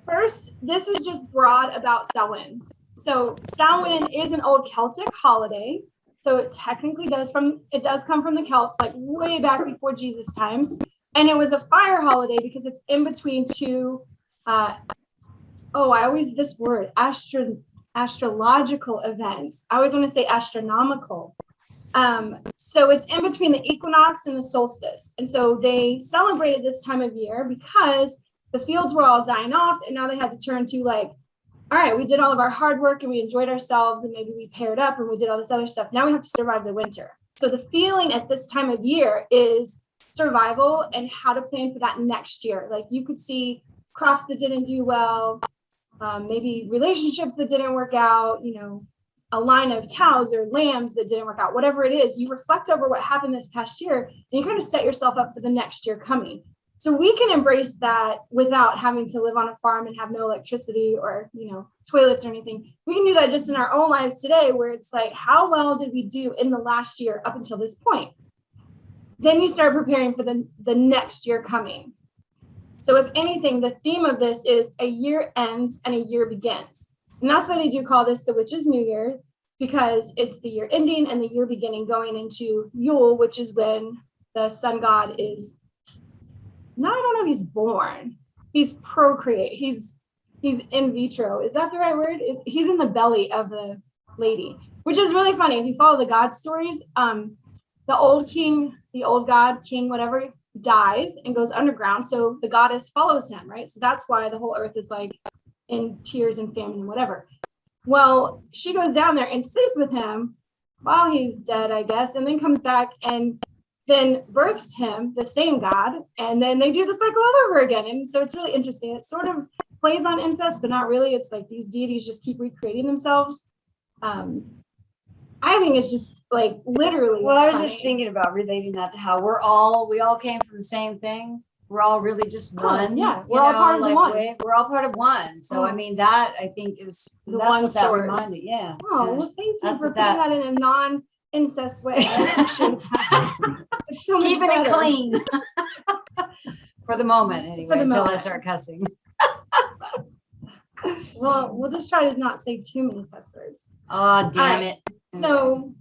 First, this is just broad about Samhain. So Samhain is an old Celtic holiday. So it technically does come from the Celts, like way back before Jesus times. And it was a fire holiday because it's in between two, astrological events. I always want to say astronomical. So it's in between the equinox and the solstice. And so they celebrated this time of year because the fields were all dying off, and now they had to turn to like, all right, we did all of our hard work and we enjoyed ourselves and maybe we paired up and we did all this other stuff. Now we have to survive the winter. So the feeling at this time of year is survival and how to plan for that next year. Like you could see crops that didn't do well, maybe relationships that didn't work out, a line of cows or lambs that didn't work out, whatever it is. You reflect over what happened this past year and you kind of set yourself up for the next year coming. So we can embrace that without having to live on a farm and have no electricity or, toilets or anything. We can do that just in our own lives today, where it's like, how well did we do in the last year up until this point? Then you start preparing for the next year coming. So if anything, the theme of this is a year ends and a year begins. And that's why they do call this the Witches New Year, because it's the year ending and the year beginning going into Yule, which is when the sun god is, no, I don't know if he's born. He's procreate. He's in vitro. Is that the right word? He's in the belly of the lady, which is really funny. If you follow the god stories, the old god, king, whatever, dies and goes underground. So the goddess follows him, right? So that's why the whole earth is like in tears and famine and whatever. Well, she goes down there and sleeps with him while he's dead, I guess, and then comes back and then births him, the same god, and then they do the cycle all over again. And so it's really interesting. It sort of plays on incest, but not really. It's like these deities just keep recreating themselves. I think it's just like literally. Well, I was just thinking about relating that to how we all came from the same thing. We're all really just one. Yeah, we're all part of the one. We're all part of one. So I mean, that I think is the one what that source. reminded. Yeah. Oh, well, thank you for putting that in a non-incest way. It's so keeping it clean for the moment, anyway, until I start cussing. Well, we'll just try to not say too many cuss words. Oh, damn it. So,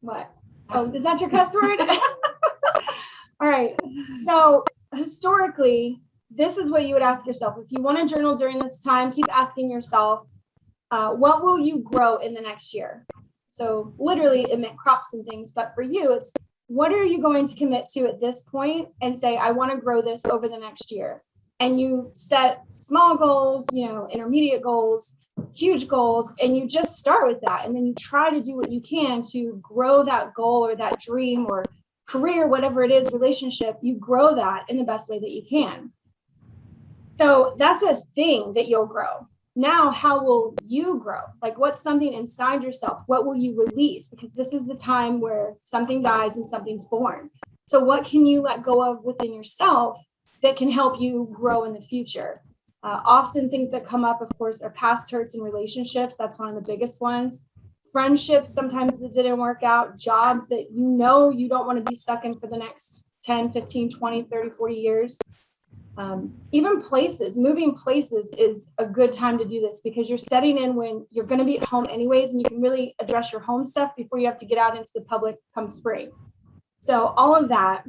what? Oh, is that your cuss word? All right. So, historically, this is what you would ask yourself. If you want to journal during this time, keep asking yourself, what will you grow in the next year? So, literally, it meant crops and things. But for you, it's what are you going to commit to at this point and say, I want to grow this over the next year? And you set small goals, intermediate goals, huge goals, and you just start with that. And then you try to do what you can to grow that goal or that dream or career, whatever it is, relationship, you grow that in the best way that you can. So that's a thing that you'll grow. Now, how will you grow? Like, what's something inside yourself? What will you release? Because this is the time where something dies and something's born. So what can you let go of within yourself that can help you grow in the future? Often things that come up, of course, are past hurts in relationships. That's one of the biggest ones. Friendships, sometimes that didn't work out. Jobs that you don't want to be stuck in for the next 10, 15, 20, 30, 40 years. Even places, moving places is a good time to do this because you're setting in when you're going to be at home anyways, and you can really address your home stuff before you have to get out into the public come spring. So all of that.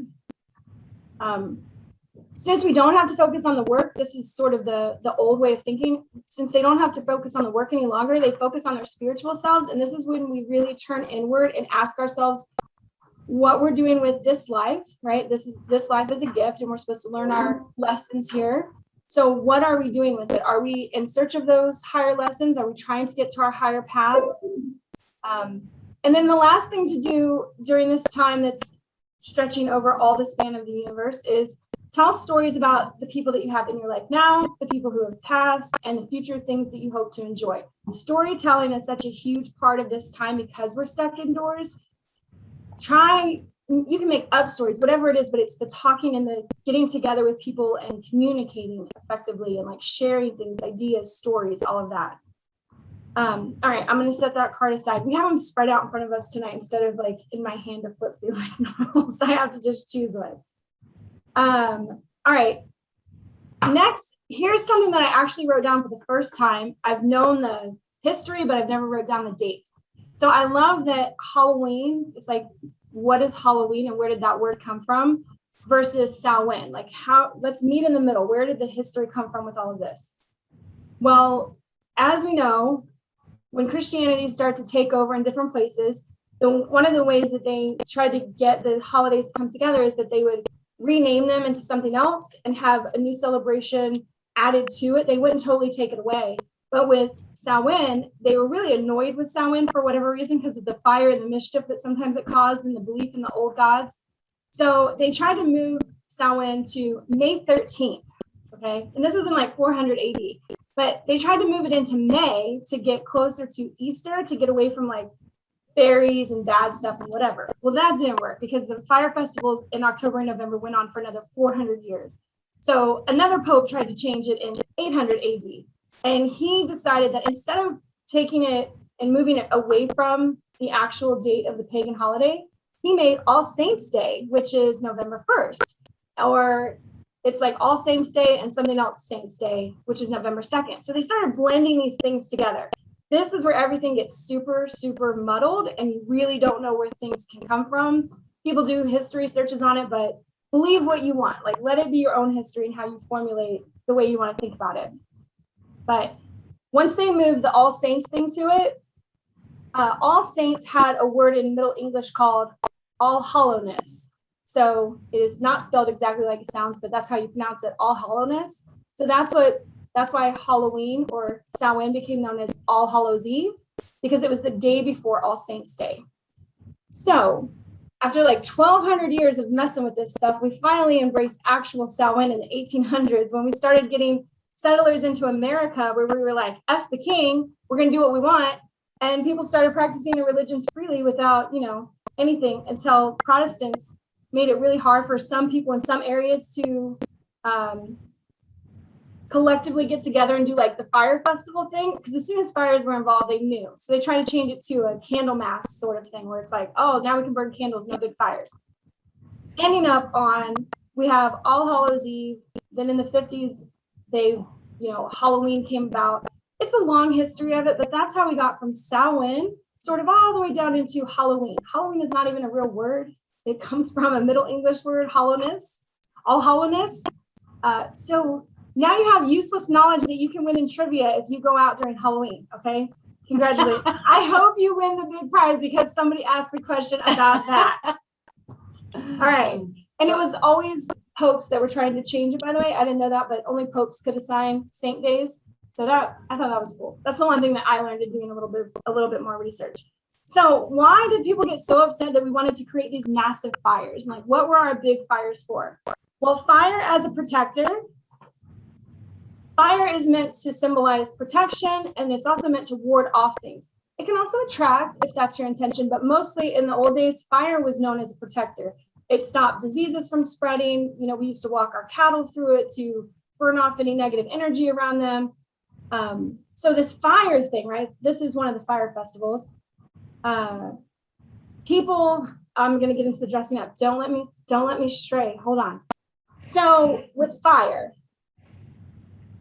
Since we don't have to focus on the work, this is sort of the old way of thinking. Since they don't have to focus on the work any longer, they focus on their spiritual selves. And this is when we really turn inward and ask ourselves what we're doing with this life, right? This life is a gift and we're supposed to learn our lessons here. So what are we doing with it? Are we in search of those higher lessons? Are we trying to get to our higher path? And then the last thing to do during this time that's stretching over all the span of the universe is tell stories about the people that you have in your life now, the people who have passed, and the future things that you hope to enjoy. Storytelling is such a huge part of this time because we're stuck indoors. You can make up stories, whatever it is, but it's the talking and the getting together with people and communicating effectively and like sharing things, ideas, stories, all of that. All right, I'm going to set that card aside. We have them spread out in front of us tonight instead of like in my hand to flip through like normal, so I have to just choose one. All right. Next, here's something that I actually wrote down for the first time. I've known the history, but I've never wrote down the dates. So I love that Halloween is like, what is Halloween and where did that word come from versus Samhain? Like let's meet in the middle. Where did the history come from with all of this? Well, as we know, when Christianity started to take over in different places, one of the ways that they tried to get the holidays to come together is that they would rename them into something else and have a new celebration added to it. They wouldn't totally take it away. But with Samhain, they were really annoyed with Samhain for whatever reason because of the fire and the mischief that sometimes it caused and the belief in the old gods. So they tried to move Samhain to May 13th, okay? And this was in like 400 AD. But they tried to move it into May to get closer to Easter, to get away from like fairies and bad stuff and whatever. Well, that didn't work because the fire festivals in October and November went on for another 400 years. So another pope tried to change it in 800 AD. And he decided that instead of taking it and moving it away from the actual date of the pagan holiday, he made All Saints Day, which is November 1st. Or it's like All Saints Day and something else Saints Day, which is November 2nd. So they started blending these things together. This is where everything gets super, super muddled and you really don't know where things can come from. People do history searches on it, but believe what you want. Like, let it be your own history and how you formulate the way you want to think about it. But once they moved the All Saints thing to it, All Saints had a word in Middle English called All Hallowness. So it is not spelled exactly like it sounds, but that's how you pronounce it, All Hallowness. So that's why Halloween or Samhain became known as All Hallows Eve, because it was the day before All Saints Day. So after like 1,200 years of messing with this stuff, we finally embraced actual Samhain in the 1800s when we started getting settlers into America, where we were like, F the king, we're going to do what we want. And people started practicing their religions freely without, anything, until Protestants made it really hard for some people in some areas to collectively get together and do like the fire festival thing. Because as soon as fires were involved, they knew. So they tried to change it to a candle mass sort of thing, where it's like, oh, now we can burn candles, no big fires. Ending up on, we have All Hallows Eve. Then in the 50s, Halloween came about. It's a long history of it, but that's how we got from Samhain sort of all the way down into Halloween. Halloween is not even a real word. It comes from a Middle English word, hollowness, all hollowness. So now you have useless knowledge that you can win in trivia if you go out during Halloween, okay? Congratulations. I hope you win the big prize because somebody asked the question about that. All right. And it was always popes that were trying to change it, by the way. I didn't know that, but only popes could assign saint days. So I thought that was cool. That's the one thing that I learned in doing a little bit more research. So why did people get so upset that we wanted to create these massive fires? Like, what were our big fires for? Well, fire as a protector. Fire is meant to symbolize protection, and it's also meant to ward off things. It can also attract, if that's your intention, but mostly in the old days, fire was known as a protector. It stopped diseases from spreading. We used to walk our cattle through it to burn off any negative energy around them. So this fire thing, right? This is one of the fire festivals. People, I'm going to get into the dressing up. Don't let me stray. Hold on. So with fire,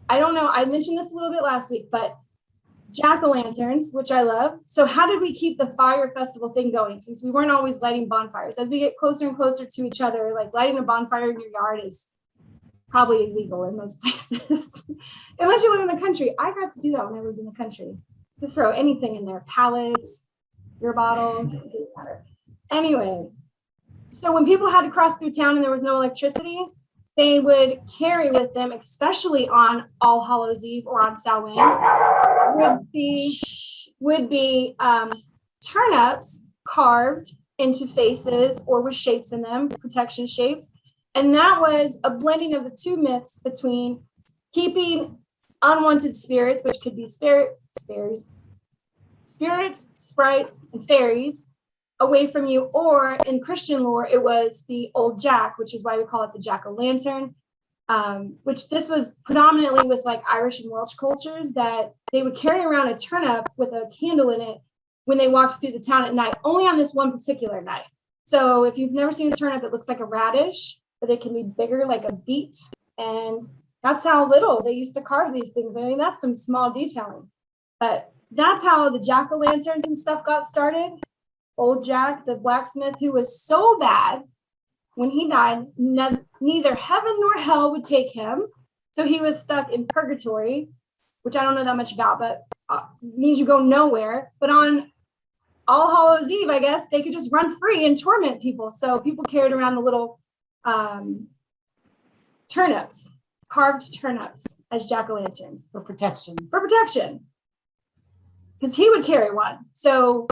I don't know. I mentioned this a little bit last week, but jack-o'-lanterns, which I love. So how did we keep the fire festival thing going since we weren't always lighting bonfires? As we get closer and closer to each other, like lighting a bonfire in your yard is probably illegal in most places, unless you live in the country. I got to do that when I lived in the country. You throw anything in there, pallets, beer bottles, it didn't matter. Anyway, so when people had to cross through town and there was no electricity, they would carry with them, especially on All Hallows Eve or on Samhain, would be turnips carved into faces or with shapes in them, protection shapes. And that was a blending of the two myths between keeping unwanted spirits, which could be spirits, sprites, and fairies away from you, or in Christian lore, it was the old jack, which is why we call it the jack-o'-lantern, which this was predominantly with like Irish and Welsh cultures, that they would carry around a turnip with a candle in it when they walked through the town at night, only on this one particular night. So if you've never seen a turnip, it looks like a radish, but it can be bigger like a beet, and That's how little they used to carve these things. I mean, that's some small detailing. But that's how the jack-o'-lanterns and stuff got started. Old Jack, the blacksmith, who was so bad when he died, neither heaven nor hell would take him. So he was stuck in purgatory, which I don't know that much about, but means you go nowhere. But on All Hallows Eve, I guess, they could just run free and torment people. So people carried around the little turnips, carved turnips as jack-o'-lanterns. For protection. For protection. Because he would carry one. So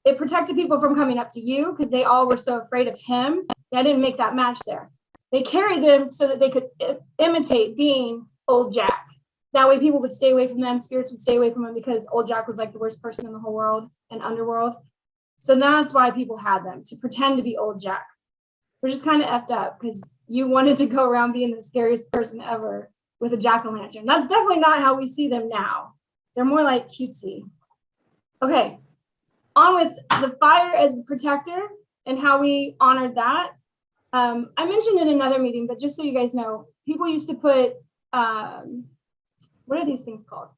it protected people from coming up to you because they all were so afraid of him. I didn't make that match there. They carried them so that they could imitate being Old Jack. That way people would stay away from them. Spirits would stay away from them because Old Jack was like the worst person in the whole world and underworld. So that's why people had them, to pretend to be Old Jack. Which is kind of effed up because you wanted to go around being the scariest person ever with a jack-o'-lantern. That's definitely not how we see them now. They're more like cutesy. Okay, on with the fire as the protector and how we honored that. I mentioned in another meeting, but just so you guys know, people used to put, what are these things called?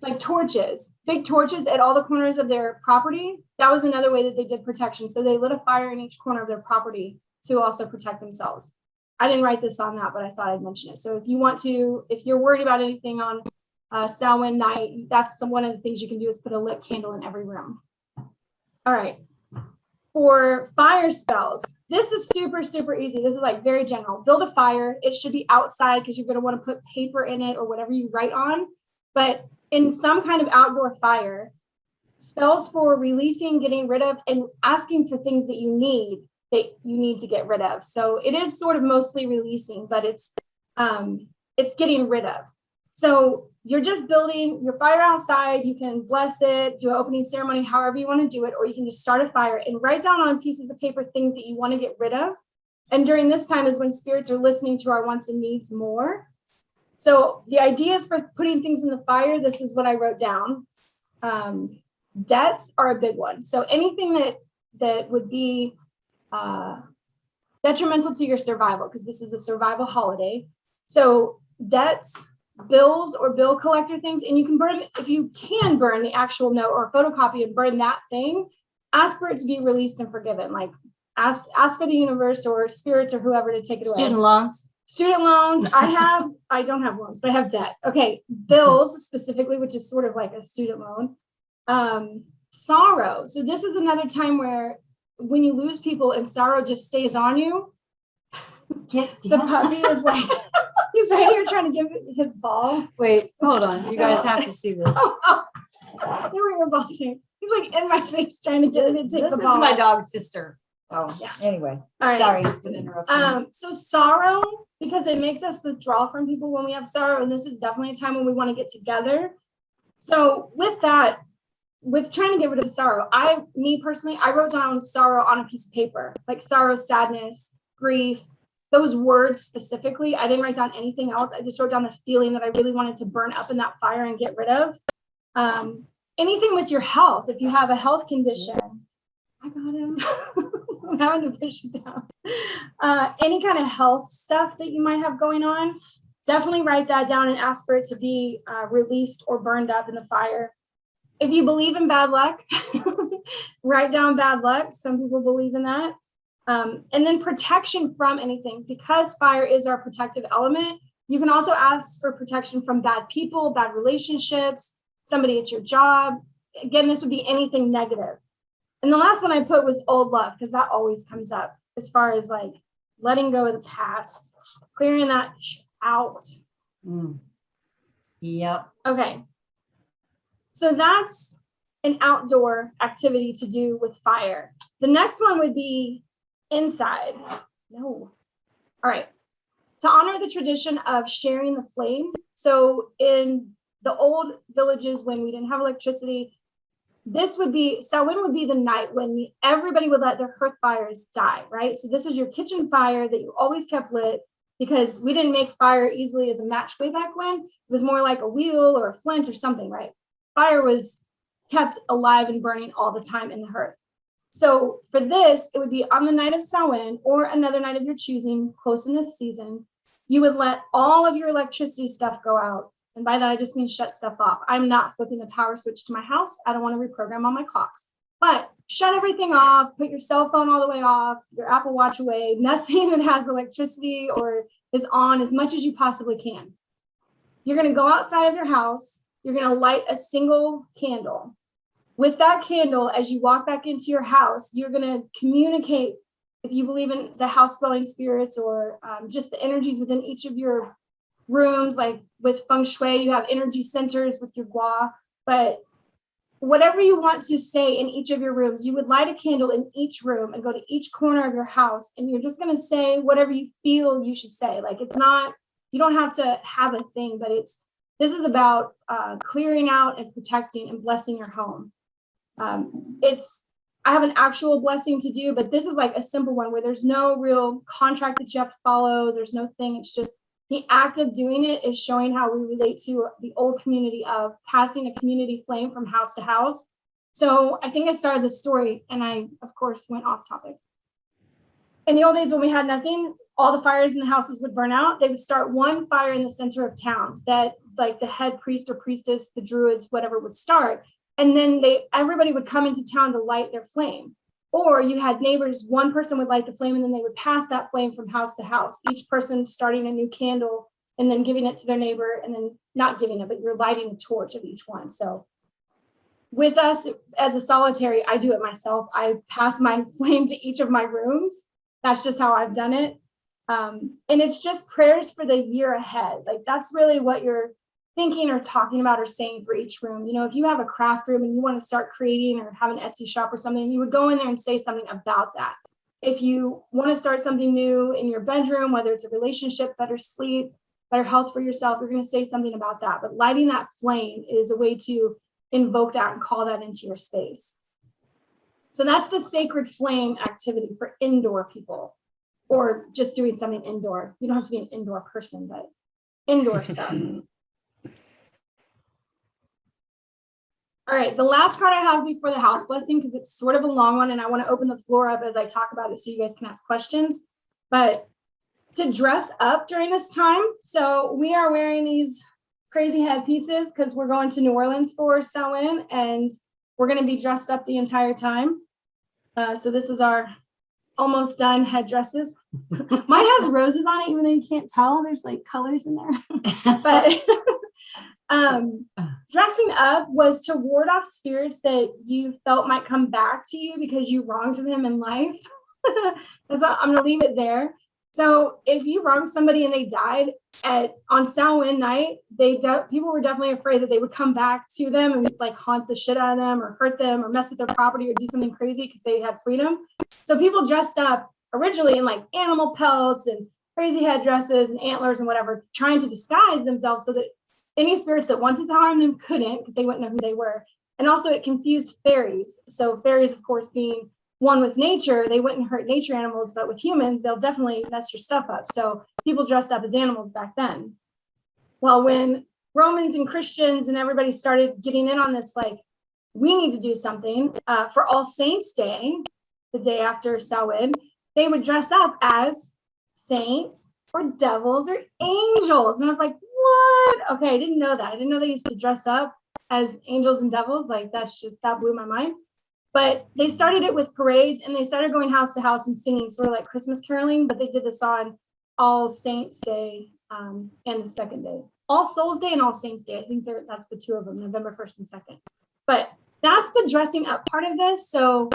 Like torches, big torches at all the corners of their property. That was another way that they did protection. So they lit a fire in each corner of their property to also protect themselves. I didn't write this on that, but I thought I'd mention it. So if you want to, if you're worried about anything on Samhain night, that's one of the things you can do is put a lit candle in every room. All right. For fire spells, this is super, super easy. This is like very general. Build a fire. It should be outside because you're going to want to put paper in it or whatever you write on. But in some kind of outdoor fire, spells for releasing, getting rid of, and asking for things that you need to get rid of. So it is sort of mostly releasing, but it's getting rid of. So you're just building your fire outside. You can bless it, do an opening ceremony, however you want to do it, or you can just start a fire and write down on pieces of paper things that you want to get rid of. And during this time is when spirits are listening to our wants and needs more. So the ideas for putting things in the fire, this is what I wrote down. Debts are a big one. So anything that would be detrimental to your survival, because this is a survival holiday. So debts, bills or bill collector things, and you can burn, if you can burn the actual note or photocopy and burn that thing, ask for it to be released and forgiven. Like ask for the universe or spirits or whoever to take it away. Student loans. I don't have loans, but I have debt. Okay. Bills specifically, which is sort of like a student loan. Sorrow. So this is another time where when you lose people and sorrow just stays on you, the puppy is like, he's right here trying to give his ball. Wait, hold on. You guys have to see this. There we go, ball too. He's like in my face trying to get it to take the ball. This is my dog's sister. Oh, yeah. Anyway. All right. Sorry for the interruption. So sorrow, because it makes us withdraw from people when we have sorrow, and this is definitely a time when we want to get together. So with that, with trying to get rid of sorrow, me personally, I wrote down sorrow on a piece of paper, like sorrow, sadness, grief, those words specifically. I didn't write down anything else. I just wrote down this feeling that I really wanted to burn up in that fire and get rid of. Anything with your health, if you have a health condition, I got him. I'm having to push it down. Any kind of health stuff that you might have going on, definitely write that down and ask for it to be released or burned up in the fire. If you believe in bad luck, write down bad luck. Some people believe in that. And then protection from anything, because fire is our protective element. You can also ask for protection from bad people, bad relationships, somebody at your job. Again, this would be anything negative. And the last one I put was old love, because that always comes up as far as like letting go of the past, clearing that out. Yep. Okay. So that's an outdoor activity to do with fire. The next one would be inside. No. All right. To honor the tradition of sharing the flame. So in the old villages, when we didn't have electricity, Samhain would be the night when everybody would let their hearth fires die, right? So this is your kitchen fire that you always kept lit, because we didn't make fire easily as a match way back when. It was more like a wheel or a flint or something, right? Fire was kept alive and burning all the time in the hearth. So for this, it would be on the night of Samhain or another night of your choosing, close in this season. You would let all of your electricity stuff go out. And by that, I just mean shut stuff off. I'm not flipping the power switch to my house. I don't want to reprogram all my clocks. But shut everything off, put your cell phone all the way off, your Apple Watch away, nothing that has electricity or is on as much as you possibly can. You're going to go outside of your house. You're going to light a single candle. With that candle, as you walk back into your house, you're going to communicate, if you believe in the house dwelling spirits or just the energies within each of your rooms, like with feng shui, you have energy centers with your gua, but whatever you want to say in each of your rooms, you would light a candle in each room and go to each corner of your house. And you're just going to say whatever you feel you should say. Like, it's not, you don't have to have a thing, but this is about clearing out and protecting and blessing your home. I have an actual blessing to do, but this is like a simple one where there's no real contract that you have to follow. There's no thing. It's just the act of doing it is showing how we relate to the old community of passing a community flame from house to house. So I think I started this story and I, of course, went off topic. In the old days when we had nothing, all the fires in the houses would burn out. They would start one fire in the center of town that like the head priest or priestess, the druids, whatever would start. And then everybody would come into town to light their flame. Or you had neighbors, one person would light the flame and then they would pass that flame from house to house, each person starting a new candle and then giving it to their neighbor and then not giving it, but you're lighting a torch of each one. So with us as a solitary, I do it myself. I pass my flame to each of my rooms. That's just how I've done it. And it's just prayers for the year ahead. Like that's really what you're thinking or talking about or saying for each room. You know, if you have a craft room and you want to start creating or have an Etsy shop or something, you would go in there and say something about that. If you want to start something new in your bedroom, whether it's a relationship, better sleep, better health for yourself, you're going to say something about that. But lighting that flame is a way to invoke that and call that into your space. So that's the sacred flame activity for indoor people or just doing something indoor. You don't have to be an indoor person, but indoor stuff. All right, the last card I have before the house blessing, because it's sort of a long one and I want to open the floor up as I talk about it so you guys can ask questions, but to dress up during this time. So we are wearing these crazy headpieces because we're going to New Orleans for Samhain and we're going to be dressed up the entire time. So this is our almost done headdresses. Mine has roses on it, even though you can't tell. There's like colors in there. But dressing up was to ward off spirits that you felt might come back to you because you wronged them in life. So I'm gonna leave it there. So if you wronged somebody and they died on Samhain night, people were definitely afraid that they would come back to them and like haunt the shit out of them or hurt them or mess with their property or do something crazy because they had freedom. So people dressed up originally in like animal pelts and crazy headdresses and antlers and whatever, trying to disguise themselves so that any spirits that wanted to harm them couldn't because they wouldn't know who they were. And also it confused fairies. So fairies, of course, being one with nature, they wouldn't hurt nature animals, but with humans, they'll definitely mess your stuff up. So people dressed up as animals back then. Well, when Romans and Christians and everybody started getting in on this, like, we need to do something for All Saints Day, the day after Samhain, they would dress up as saints or devils or angels. And I was like, what? Okay, I didn't know that. I didn't know they used to dress up as angels and devils. Like, that blew my mind. But they started it with parades and they started going house to house and singing sort of like Christmas caroling, but they did this on All Saints Day and the second day. All Souls Day and All Saints Day. I think that's the two of them, November 1st and 2nd. But that's the dressing up part of this. So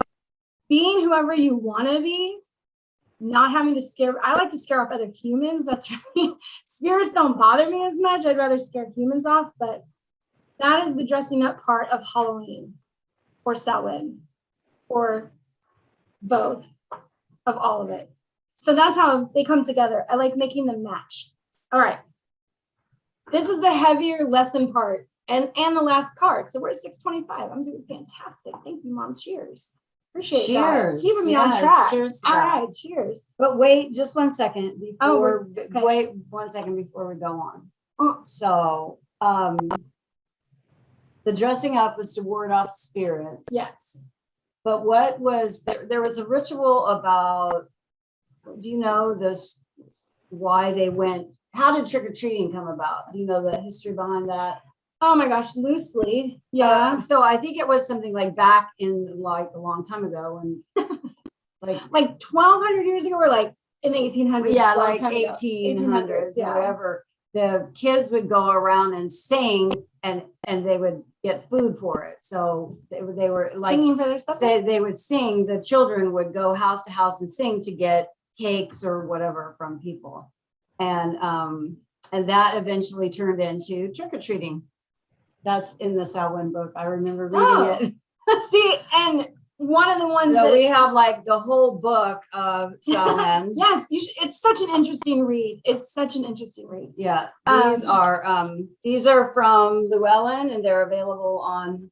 being whoever you want to be, not having to I like to scare off other humans. That's really, spirits don't bother me as much. I'd rather scare humans off, but that is the dressing up part of Halloween or Samhain or both of all of it. So that's how they come together. I like making them match. All right. This is the heavier lesson part and the last card. So we're at 6:25. I'm doing fantastic. Thank you, Mom. Cheers. Appreciate cheers. That. Keeping me on track. Cheers. All right. Cheers. But wait just 1 second before, okay. Wait 1 second before we go on. Oh. So, the dressing up was to ward off spirits. Yes. But what was there was a ritual about, do you know this, why they went how did trick-or-treating come about? Do you know the history behind that? Oh my gosh, loosely. Yeah. So I think it was something like back in like a long time ago when like 1,200 years ago, or like in the 1800s. Yeah, like 1800s or whatever. The kids would go around and sing, and they would get food for it. So they were like singing for their supper? Say they would sing. The children would go house to house and sing to get cakes or whatever from people, and that eventually turned into trick-or-treating. That's in the Samhain book. I remember reading it. See, and one of the ones that that we have like the whole book of Samhain. Yes, you should, it's such an interesting read. It's such an interesting read. Yeah, these are from Llewellyn, and they're available on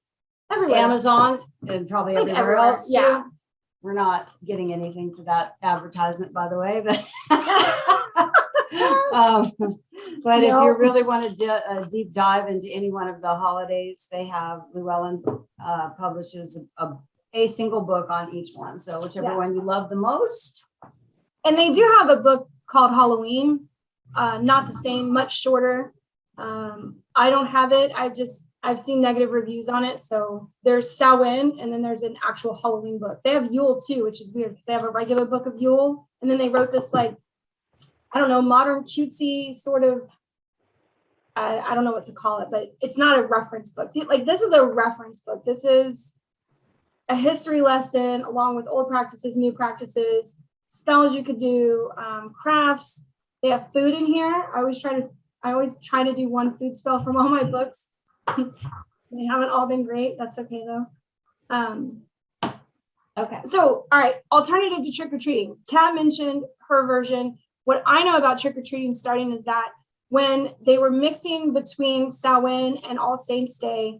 Amazon and probably everywhere else too. Yeah. We're not getting anything for that advertisement, by the way, but but if you really want to deep dive into any one of the holidays, they have Llewellyn publishes a single book on each one. So whichever one you love the most. And they do have a book called Halloween, not the same, much shorter. I don't have it. I've seen negative reviews on it. So there's Samhain, and then there's an actual Halloween book. They have Yule too, which is weird because they have a regular book of Yule. And then they wrote this like, I don't know, modern cutesy sort of, I don't know what to call it, but it's not a reference book. Like this is a reference book. This is a history lesson along with old practices, new practices, spells you could do, crafts. They have food in here. I always try to do one food spell from all my books. They haven't all been great. That's okay though. Okay. So, all right. Alternative to trick-or-treating. Kat mentioned her version. What I know about trick-or-treating starting is that when they were mixing between Samhain and All Saints Day,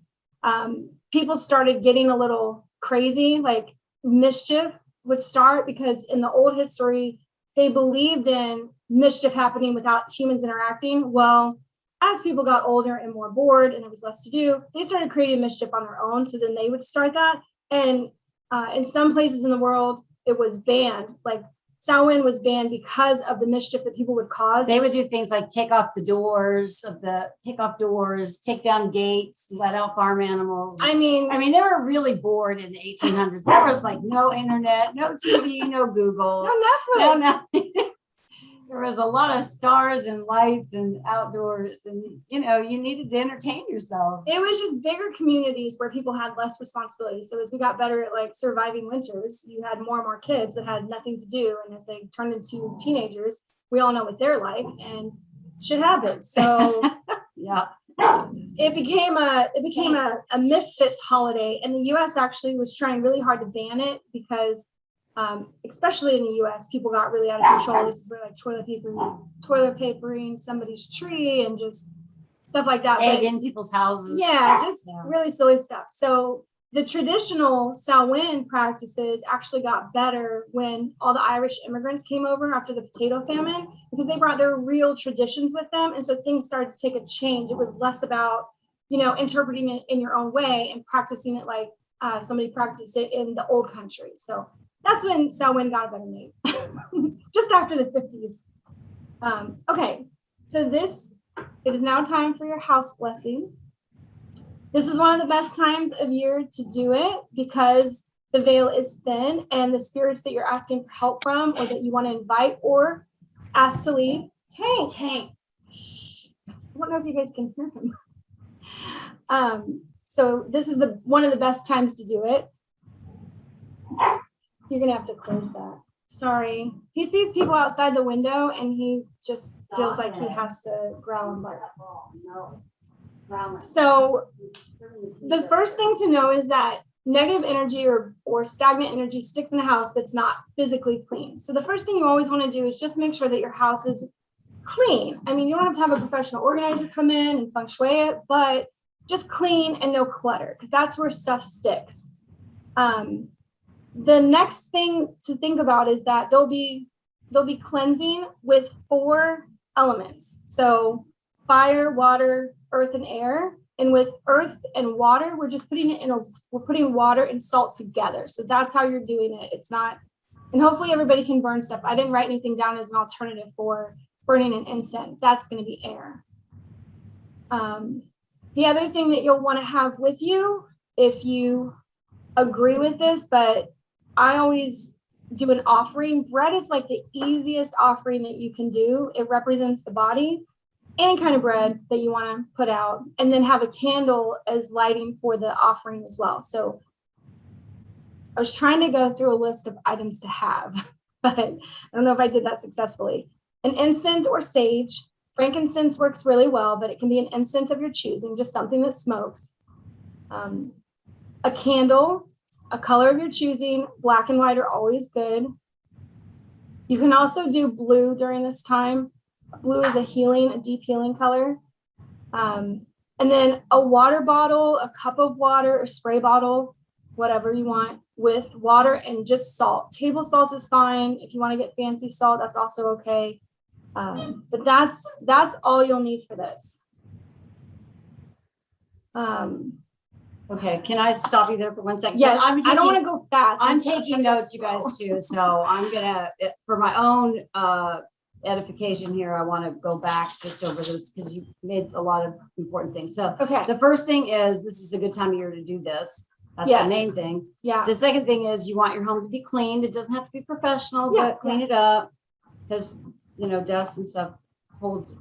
people started getting a little crazy, like mischief would start, because in the old history, they believed in mischief happening without humans interacting. Well, as people got older and more bored and there was less to do, they started creating mischief on their own. So then they would start that. And in some places in the world, it was banned. Like Samhain was banned because of the mischief that people would cause. They would do things like take off doors, take down gates, let out farm animals. I mean, they were really bored in the 1800s. There was like no internet, no TV, no Google, no Netflix, no nothing. There was a lot of stars and lights and outdoors, and you needed to entertain yourself. It was just bigger communities where people had less responsibility. So as we got better at like surviving winters, you had more and more kids that had nothing to do, and as they turned into teenagers, we all know what they're like, and shit happens. So yeah, it became a misfits holiday, and the U.S. actually was trying really hard to ban it because. Especially in the U.S., people got really out of control. This is where like toilet papering somebody's tree and just stuff like that. Egg in people's houses. Yeah, really silly stuff. So the traditional Samhain practices actually got better when all the Irish immigrants came over after the potato famine, because they brought their real traditions with them. And so things started to take a change. It was less about, interpreting it in your own way and practicing it like somebody practiced it in the old country. So that's when Samhain got a better name, just after the 50s. Okay, so it is now time for your house blessing. This is one of the best times of year to do it because the veil is thin and the spirits that you're asking for help from, or that you want to invite or ask to leave. Tank. Shh. I don't know if you guys can hear him. So this is one of the best times to do it. You're going to have to close that. Sorry. He sees people outside the window and he just feels like he has to growl and bark. So the first thing to know is that negative energy or stagnant energy sticks in a house that's not physically clean. So the first thing you always want to do is just make sure that your house is clean. I mean, you don't have to have a professional organizer come in and feng shui it, but just clean and no clutter, because that's where stuff sticks. The next thing to think about is that they'll be cleansing with 4 elements. So fire, water, earth, and air. And with earth and water, we're just putting we're putting water and salt together. So that's how you're doing it. It's not, and hopefully everybody can burn stuff. I didn't write anything down as an alternative for burning an incense. That's going to be air. The other thing that you'll want to have with you, if you agree with this, but I always do an offering. Bread is like the easiest offering that you can do. It represents the body, any kind of bread that you want to put out, and then have a candle as lighting for the offering as well. So I was trying to go through a list of items to have, but I don't know if I did that successfully. An incense or sage. Frankincense works really well, but it can be an incense of your choosing, just something that smokes. A candle, a color of your choosing. Black and white are always good. You can also do blue during this time. Blue is a deep healing color. And then a water bottle, a cup of water, or spray bottle, whatever you want, with water and just salt. Table salt is fine. If you want to get fancy salt, that's also okay. But that's all you'll need for this. Okay, can I stop you there for 1 second? Yes, I don't want to go fast. I'm taking notes, you guys, too. So I'm gonna, for my own edification here, I want to go back just over this because you made a lot of important things. So Okay. the first thing is this is a good time of year to do this. That's Yes. the main thing. Yeah. The second thing is you want your home to be cleaned. It doesn't have to be professional, Yeah, but clean it up because, you know, dust and stuff holds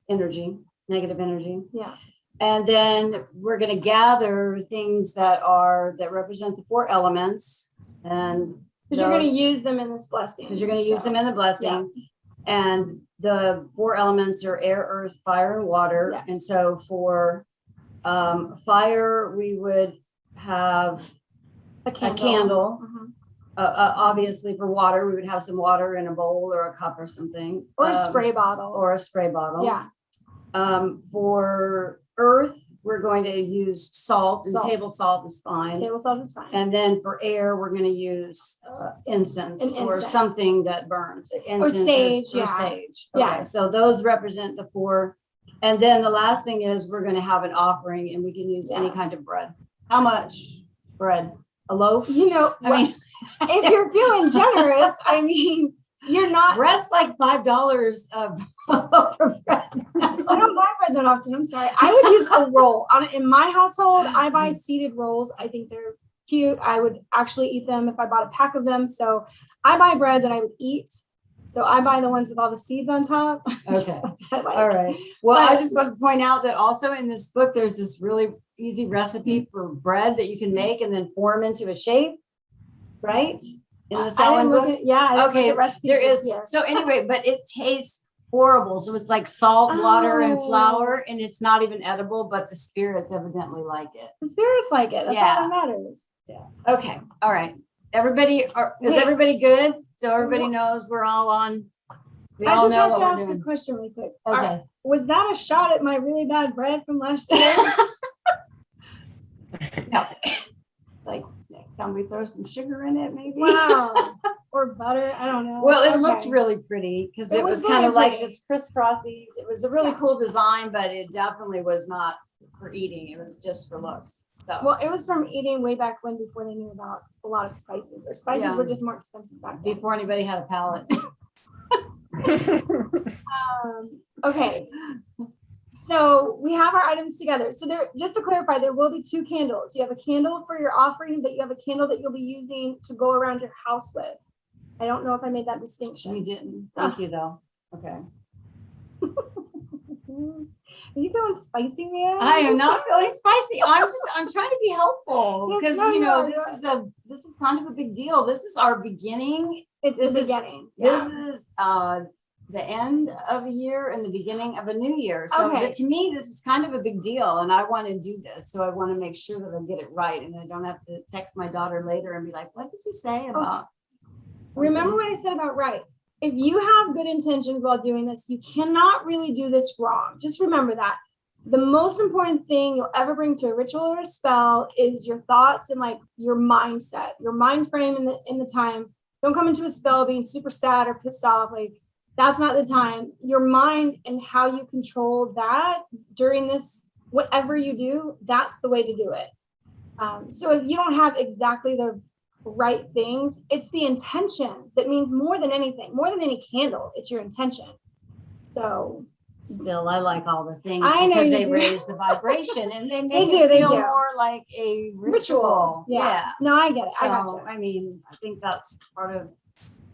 energy, negative energy. Yeah. And then we're going to gather things that represent the 4 elements, and Because you're going to use them in this blessing. because you're going to use them in the blessing. And the 4 elements are air, earth, fire, and water. Yes. And so for fire, we would have a a candle. candle. Mhm. Obviously, for water, we would have some water in a bowl or a cup or something, Or a spray bottle. or a spray bottle. Yeah. For earth, we're going to use salt, and Salt. table salt is fine. Table salt is fine. And then for air, we're going to use incense An or incense. something that burns. Incense sage, or yeah. sage. Yeah. Okay, so those represent the 4. And then the last thing is we're going to have an offering, and we can use any Yeah. kind of bread. How much bread? A loaf? You know, I mean, if you're feeling generous, I mean, you're not. bread's like $5 a loaf of bread. I don't buy bread that often. I'm sorry. I would use a roll. In my household, I buy seeded rolls. I think they're cute. I would actually eat them if I bought a pack of them. So I buy bread that I would eat. So I buy the ones with all the seeds on top. Okay. That's what I like. All right. Well, I But- just want to point out that also in this book, there's this really easy recipe for bread that you can make and then form into a shape, right? In the I selling didn't look book. at, yeah, I didn't Okay, look at recipes there this is. year. So anyway, but it tastes horrible. So it's like salt, water, and Oh. flour, and it's not even edible, but the spirits evidently like it. The spirits like it. That's Yeah. all that matters. Okay. All right. Everybody, is Wait. everybody good? So everybody knows we're all on. We I all just know have what to we're ask a doing. question really quick. Okay. Was that a shot at my really bad bread from last year? No. It's like next time we throw some sugar in it, maybe. Wow. Or butter. I don't know. Well, it looked Okay. really pretty because It it was was kind of very like pretty. this crisscrossy. It was a really Yeah. cool design, but it definitely was not for eating. It was just for looks. So Well, it was from eating way back when, before they knew about a lot of spices. Or spices Yeah. were just more expensive back then. before anybody had a palate. Okay. So we have our items together. So there, just to clarify, there will be 2 candles. You have a candle for your offering, but you have a candle that you'll be using to go around your house with. I don't know if I made that We distinction. didn't. Thank you, though. Okay. Are you feeling spicy, man? I am not feeling spicy. I'm trying to be helpful Yes, because no, you you know are, this is kind of a big deal. This is our beginning. It's this the is- beginning. This Yeah. is the end of a year and the beginning of a new year. So Okay. to me, this is kind of a big deal, and I want to do this. So I want to make sure that I get it right, and I don't have to text my daughter later and be like, "What did you say about?" Remember what I said about right. If you have good intentions while doing this, you cannot really do this wrong. Just remember that. The most important thing you'll ever bring to a ritual or a spell is your thoughts and like your mindset, your mind frame in the time. Don't come into a spell being super sad or pissed off. Like, that's not the time. Your mind and how you control that during this, whatever you do, that's the way to do it. So if you don't have exactly the right things, it's the intention that means more than anything, more than any candle. It's your intention. So Still, I like all the things I know because you they do. raise the vibration and they They make do, it they feel do. more like a ritual. Yeah. No, I get it. So, I gotcha. I mean, I think that's part of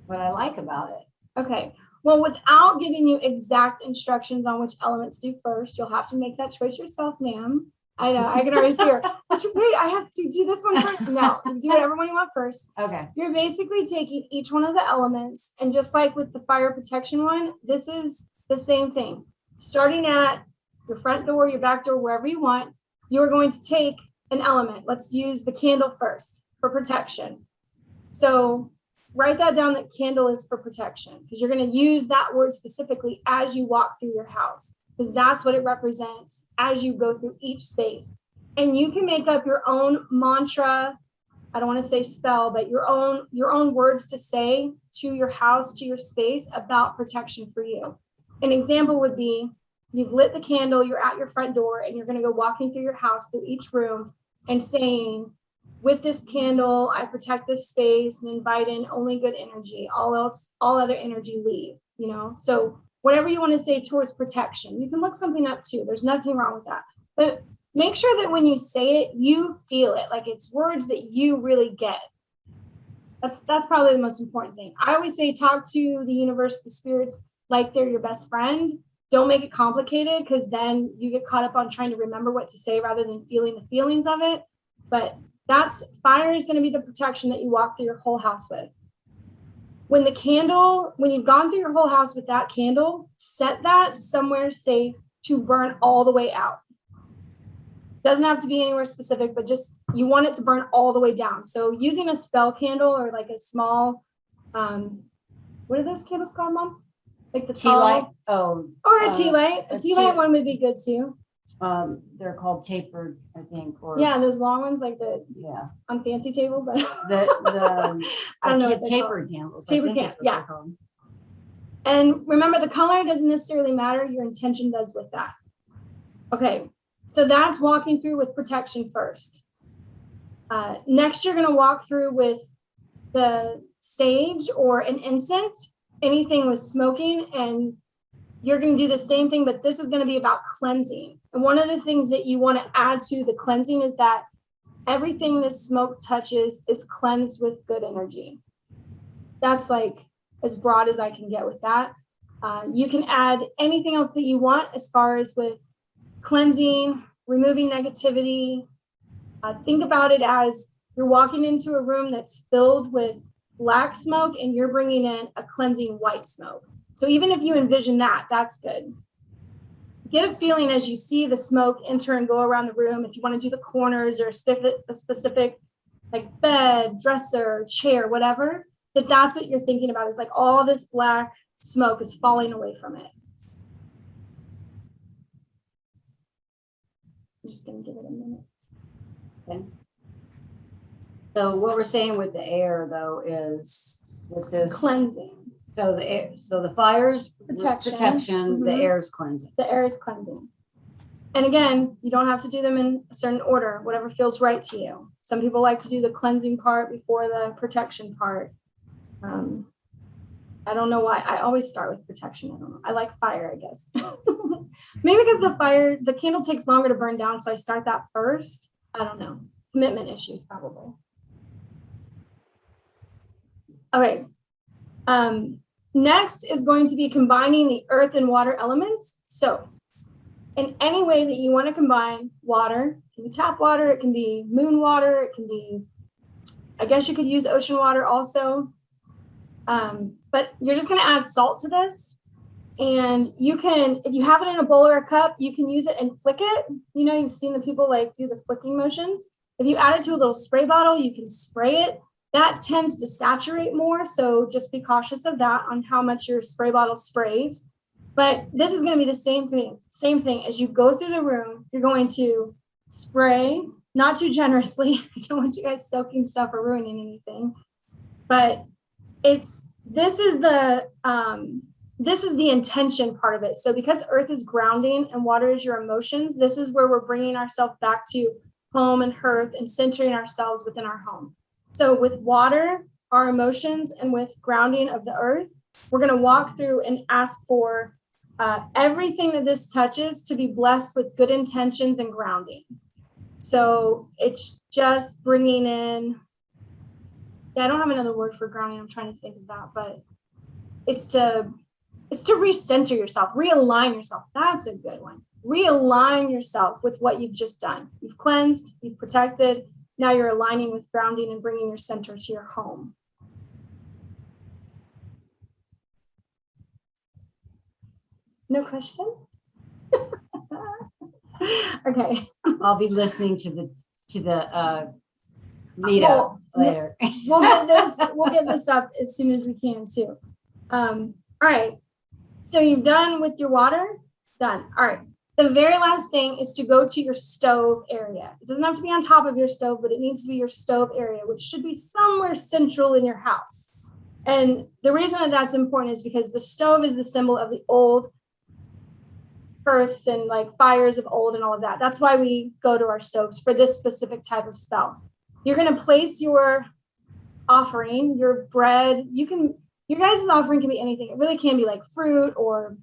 what I like about it. Okay. Well, without giving you exact instructions on which elements to do first, you'll have to make that choice yourself, ma'am. I know. I can already see her. But wait, I have to do this one first. No, you do whatever one you want first. Okay. You're basically taking each one of the elements, and just like with the fire protection one, this is the same thing. Starting at your front door, your back door, wherever you want, you're going to take an element. Let's use the candle first for protection. So write that down, that candle is for protection, because you're going to use that word specifically as you walk through your house, because that's what it represents as you go through each space. And you can make up your own mantra. I don't want to say spell, but your own words to say to your house, to your space about protection for you. An example would be, you've lit the candle, you're at your front door, and you're going to go walking through your house, through each room, and saying, with this candle, I protect this space and invite in only good energy. All other energy leave, you know? So whatever you want to say towards protection, you can look something up too. There's nothing wrong with that. But make sure that when you say it, you feel it, like it's words that you really get. That's probably the most important thing. I always say, talk to the universe, the spirits, like they're your best friend. Don't make it complicated, because then you get caught up on trying to remember what to say rather than feeling the feelings of it. But fire is going to be the protection that you walk through your whole house with. When you've gone through your whole house with that candle, set that somewhere safe to burn all the way out. Doesn't have to be anywhere specific, but just, you want it to burn all the way down. So using a spell candle or like a small, what are those candles called, Mom? Like the Tea light? Oh, or a tea light. A tea light one would be good too. They're called tapered, I think. Or yeah, those long ones, like on fancy tables. I don't know. Tapered candles. Tapered candles, yeah. And remember, the color doesn't necessarily matter. Your intention does with that. Okay, so that's walking through with protection first. Next, you're going to walk through with the sage or an incense, anything with smoking, and you're going to do the same thing, but this is going to be about cleansing. And one of the things that you want to add to the cleansing is that everything this smoke touches is cleansed with good energy. That's like as broad as I can get with that. You can add anything else that you want as far as with cleansing, removing negativity. Think about it as you're walking into a room that's filled with black smoke and you're bringing in a cleansing white smoke. So even if you envision that, that's good. Get a feeling as you see the smoke enter and go around the room. If you want to do the corners or a specific like bed, dresser, chair, whatever, that's what you're thinking about, is like all this black smoke is falling away from it. I'm just going to give it a minute. Okay. So what we're saying with the air, though, is with this cleansing. So the fire's protection, Mm-hmm. The air is cleansing. The air is cleansing. And again, you don't have to do them in a certain order, whatever feels right to you. Some people like to do the cleansing part before the protection part. I don't know why. I always start with protection. I don't know. I like fire, I guess. Maybe because the candle takes longer to burn down, so I start that first. I don't know. Commitment issues, probably. Okay. Next is going to be combining the earth and water elements. So in any way that you want to combine water, it can be tap water, it can be moon water, it can be, I guess you could use ocean water also. But you're just going to add salt to this. And you can, if you have it in a bowl or a cup, you can use it and flick it. You know, you've seen the people like do the flicking motions. If you add it to a little spray bottle, you can spray it. That tends to saturate more. So just be cautious of that on how much your spray bottle sprays. But this is going to be the same thing. As you go through the room, you're going to spray, not too generously. I don't want you guys soaking stuff or ruining anything. But this is the intention part of it. So because earth is grounding and water is your emotions, this is where we're bringing ourselves back to home and hearth and centering ourselves within our home. So with water, our emotions, and with grounding of the earth, we're going to walk through and ask for everything that this touches to be blessed with good intentions and grounding. So it's just bringing in, I don't have another word for grounding. I'm trying to think of that, but it's to recenter yourself, realign yourself. That's a good one. Realign yourself with what you've just done. You've cleansed, you've protected. Now you're aligning with grounding and bringing your center to your home. No question? Okay. I'll be listening to the meetup later. We'll get this up as soon as we can too. All right. So you've done with your water? Done. All right. The very last thing is to go to your stove area. It doesn't have to be on top of your stove, but it needs to be your stove area, which should be somewhere central in your house. And the reason that that's important is because the stove is the symbol of the old earths and like fires of old and all of that. That's why we go to our stoves for this specific type of spell. You're going to place your offering, your bread. Your guys' offering can be anything. It really can be like fruit, or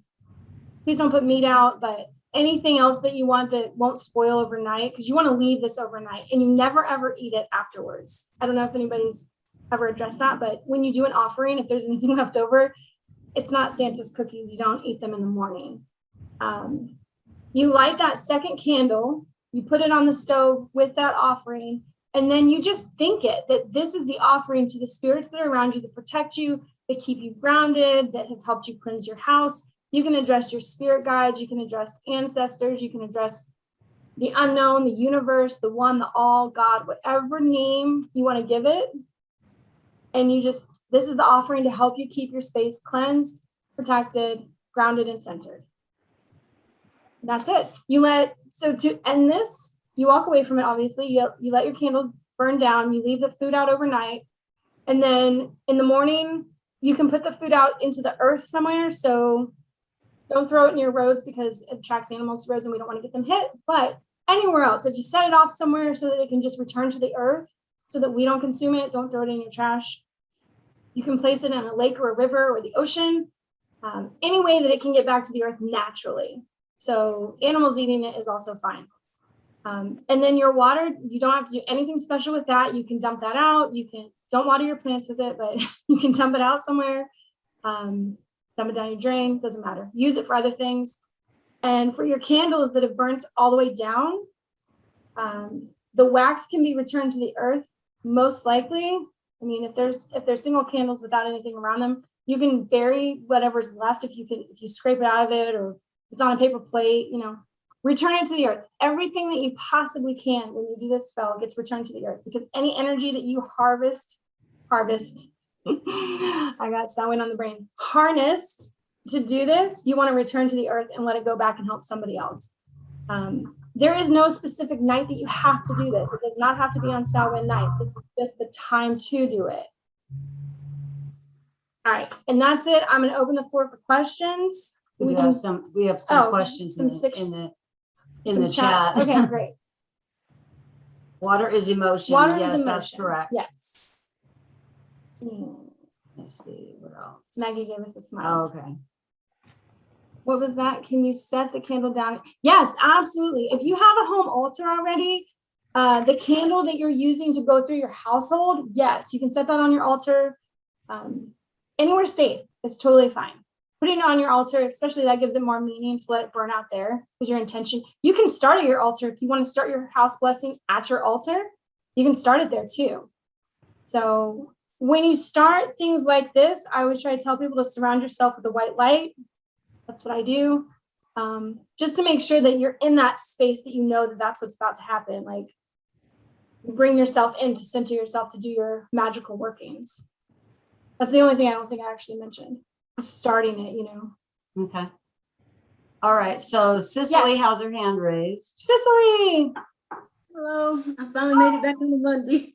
please don't put meat out, but anything else that you want that won't spoil overnight, because you want to leave this overnight and you never ever eat it afterwards. I don't know if anybody's ever addressed that, but when you do an offering, if there's anything left over, it's not Santa's cookies. You don't eat them in the morning. You light that second candle, you put it on the stove with that offering, and then you just think it, that this is the offering to the spirits that are around you that protect you, that keep you grounded, that have helped you cleanse your house. You can address your spirit guides, you can address ancestors, you can address the unknown, the universe, the one, the all, God, whatever name you want to give it. And this is the offering to help you keep your space cleansed, protected, grounded, and centered. That's it. So to end this, you walk away from it, obviously. You let your candles burn down. You leave the food out overnight. And then in the morning, you can put the food out into the earth somewhere. So don't throw it near roads because it attracts animals to roads and we don't want to get them hit. But anywhere else, if you set it off somewhere so that it can just return to the earth so that we don't consume it, don't throw it in your trash. You can place it in a lake or a river or the ocean, any way that it can get back to the earth naturally. So animals eating it is also fine. And then your water, you don't have to do anything special with that. You can dump that out. Don't water your plants with it, but you can dump it out somewhere. Dump it down your drain, doesn't matter. Use it for other things. And for your candles that have burnt all the way down, the wax can be returned to the earth, most likely. I mean, if there's single candles without anything around them, you can bury whatever's left if you scrape it out of it, or it's on a paper plate, return it to the earth. Everything that you possibly can when you do this spell gets returned to the earth, because any energy that you harvest, I got Samhain on the brain, harnessed to do this, you want to return to the earth and let it go back and help somebody else. There is no specific night that you have to do this. It does not have to be on Samhain night. This is just the time to do it. All right, and that's it. I'm going to open the floor for questions. We have some questions in the chat. Okay, great. Water is emotion. Water yes, is emotion. That's correct. Yes. Let's see what else. Maggie gave us a smile. Oh, okay. What was that? Can you set the candle down? Yes, absolutely. If you have a home altar already, the candle that you're using to go through your household, yes, you can set that on your altar. Anywhere safe, it's totally fine. Putting it on your altar, especially, that gives it more meaning to let it burn out there, because your intention. You can start at your altar. If you want to start your house blessing at your altar, you can start it there too. So when you start things like this, I always try to tell people to surround yourself with a white light. That's what I do. Just to make sure that you're in that space, that you know that that's what's about to happen. Like, bring yourself in to center yourself to do your magical workings. That's the only thing I don't think I actually mentioned. Starting it, Okay. All right. So Cicely has her hand raised. Cicely. Hello. I finally made it back on the Monday.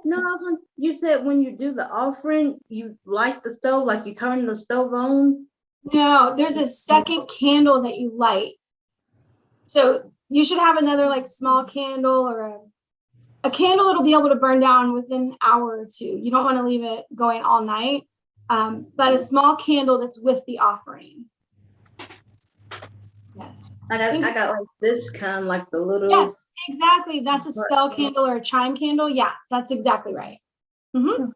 No, you said when you do the offering, you light the stove, like you turn the stove on. No, there's a second candle that you light. So you should have another like small candle, or a candle that'll be able to burn down within an hour or two. You don't want to leave it going all night. But a small candle that's with the offering. Yes. I got like this kind, like the little. Yes, exactly. That's a spell candle or a chime candle. Yeah, that's exactly right. Mm-hmm.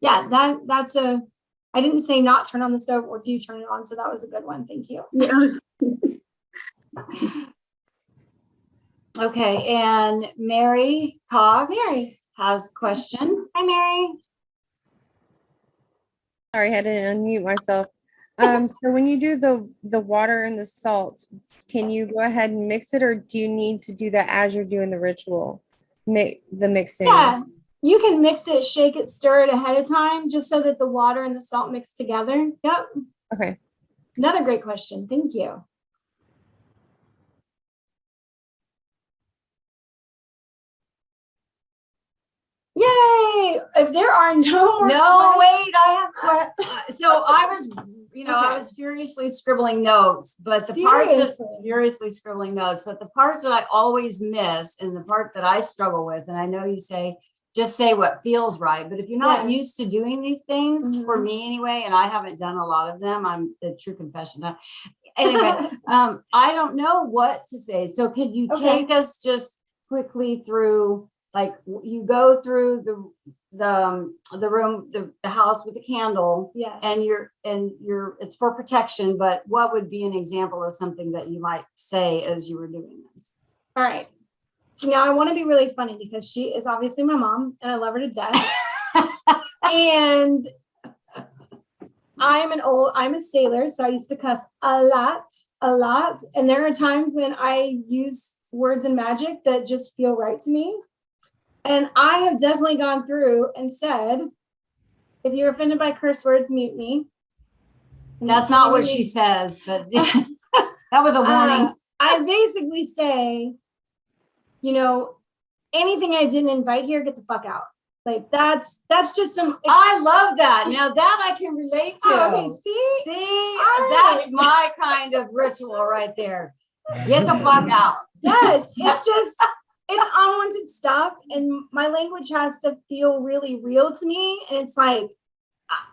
Yeah, that's a, I didn't say not turn on the stove or do turn it on. So that was a good one. Thank you. Yeah. Okay, and Mary Cox Mary has a question. Hi, Mary. Sorry, I had to unmute myself. So when you do the water and the salt, can you go ahead and mix it, or do you need to do that as you're doing the ritual? The mixing. Yeah, you can mix it, shake it, stir it ahead of time, just so that the water and the salt mix together. Yep. Okay. Another great question. Thank you. Yay! If there are no more No, questions- wait, I have, so I was, I Okay. was furiously scribbling notes, but the parts that, Furiously. furiously scribbling notes, but the parts that I always miss and the part that I struggle with, and I know you say, just say what feels right, but if you're not Yes. used to doing these things, for me anyway, and I haven't done a lot of them, I'm the true confession. Anyway, I don't know what to say. So could you Okay. take us just quickly through, like, you go through the room, the house with the candle, Yes. and it's for protection, but what would be an example of something that you might say as you were doing this? All right. So now I want to be really funny because she is obviously my mom and I love her to death. And I'm a sailor, so I used to cuss a lot. And there are times when I use words and magic that just feel right to me. And I have definitely gone through and said, if you're offended by curse words, mute me. And That's not what she says, but that was a warning. I basically say, anything I didn't invite here, get the fuck out. Like that's just some. I love that. Now that I can relate to. Oh, okay, see, See, that's my kind of ritual right there. Get the fuck out. Yes, it's unwanted stuff, and my language has to feel really real to me. And it's like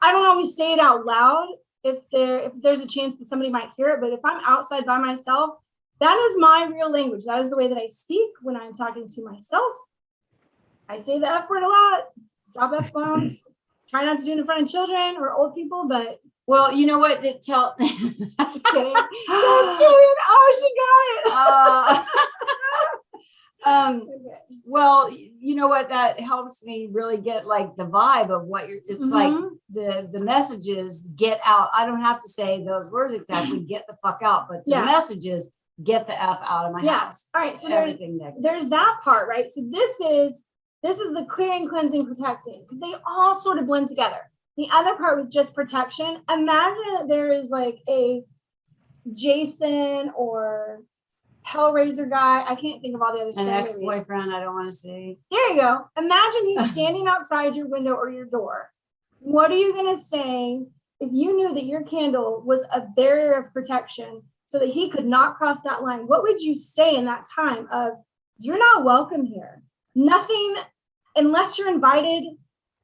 I don't always say it out loud if there's a chance that somebody might hear it. But if I'm outside by myself, that is my real language. That is the way that I speak when I'm talking to myself. I say the F word a lot, drop F-bombs, try not to do it in front of children or old people, but. Well, you know what? Just kidding. Just kidding. Oh, she got it. Well, you know what? That helps me really get like the vibe of what it's like the messages get out. I don't have to say those words exactly, get the fuck out, but the messages get the F out of my house. All right. So there's that part, right? So this is the clearing, cleansing, protecting, because they all sort of blend together. The other part with just protection, imagine that there is like a Jason or Hellraiser guy. I can't think of all the other an ex-boyfriend. I don't want to say. There you go. Imagine he's standing outside your window or your door. What are you going to say if you knew that your candle was a barrier of protection so that he could not cross that line? What would you say in that time of, you're not welcome here? Nothing, unless you're invited,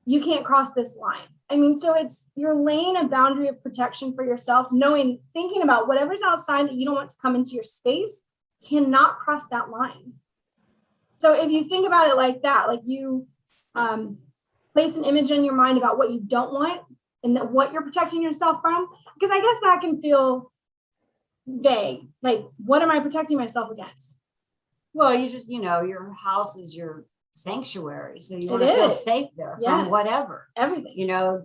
you can't cross this line. I mean, so you're laying a boundary of protection for yourself, thinking about whatever's outside that you don't want to come into your space cannot cross that line. So if you think about it like that, like you place an image in your mind about what you don't want and what you're protecting yourself from, because I guess that can feel vague. Like, what am I protecting myself against? Well, you just, your house is your sanctuary. So you want to feel safe there from whatever. Everything.